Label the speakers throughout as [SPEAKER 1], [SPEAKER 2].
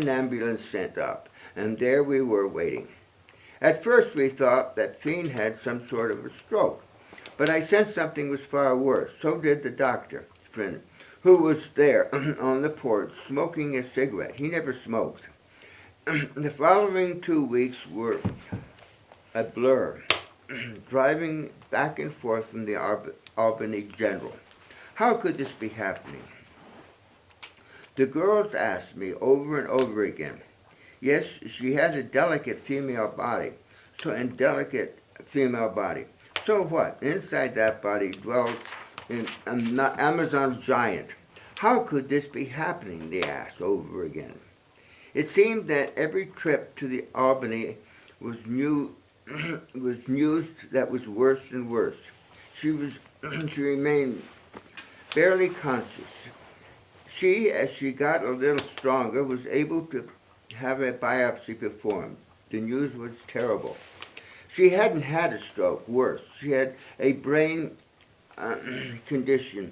[SPEAKER 1] an ambulance sent up, and there we were waiting. At first we thought that Fiene had some sort of a stroke, but I sensed something was far worse. So did the doctor, friend, who was there on the porch smoking a cigarette. He never smoked. The following 2 weeks were a blur, driving back and forth from the Albany General. How could this be happening? The girls asked me over and over again. Yes, she had a delicate female body. So what? Inside that body dwelled an Amazon giant. How could this be happening? They asked over again. It seemed that every trip to the Albany was news that was worse and worse. She remained barely conscious. She, as she got a little stronger, was able to have a biopsy performed. The news was terrible. She hadn't had a stroke, worse. She had a brain condition,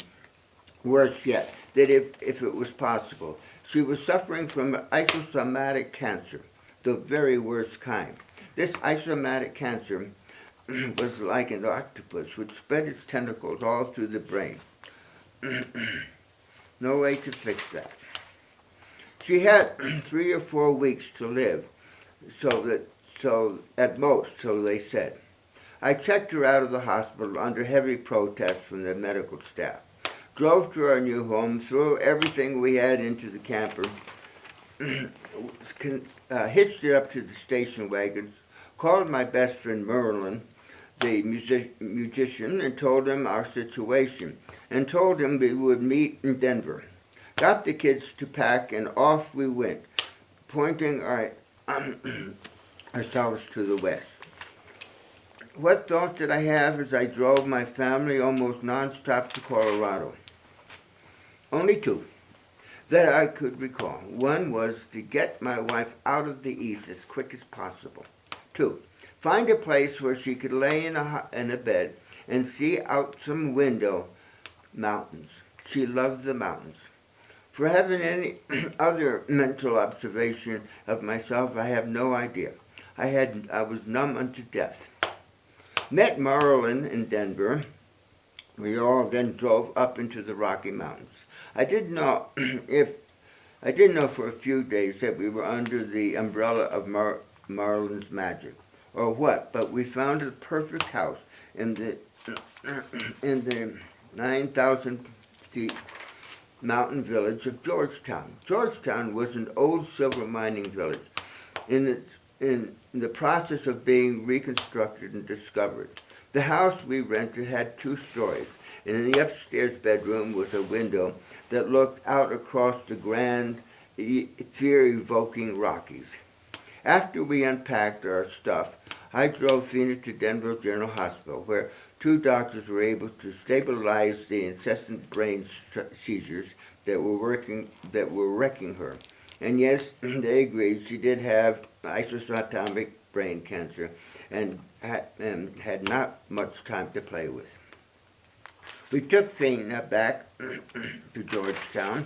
[SPEAKER 1] worse yet, that if it was possible. She was suffering from isosomatic cancer, the very worst kind. This isosomatic cancer was like an octopus which spread its tentacles all through the brain. No way to fix that. She had 3 or 4 weeks to live, so at most, so they said. I checked her out of the hospital under heavy protest from the medical staff. Drove to our new home, threw everything we had into the camper, hitched it up to the station wagons, called my best friend Merlin, the musician, and told him our situation, and told him we would meet in Denver. Got the kids to pack, and off we went, pointing ourselves to the west. What thought did I have as I drove my family almost nonstop to Colorado? Only 2 that I could recall. One was to get my wife out of the East as quick as possible. 2, find a place where she could lay in a bed and see out some window mountains. She loved the mountains. For having any other mental observation of myself, I have no idea. I was numb unto death. Met Marlin in Denver. We all then drove up into the Rocky Mountains. I didn't know for a few days that we were under the umbrella of Marlin's magic, or what, but we found the perfect house in the 9,000 feet mountain village of Georgetown. Georgetown was an old silver mining village in the process of being reconstructed and discovered. The house we rented had 2 stories, and in the upstairs bedroom was a window that looked out across the grand, fear-evoking Rockies. After we unpacked our stuff, I drove Fiene to Denver General Hospital, where 2 doctors were able to stabilize the incessant brain seizures that were wrecking her. And yes, they agreed she did have isosomatic brain cancer and had not much time to play with. We took Fiene back to Georgetown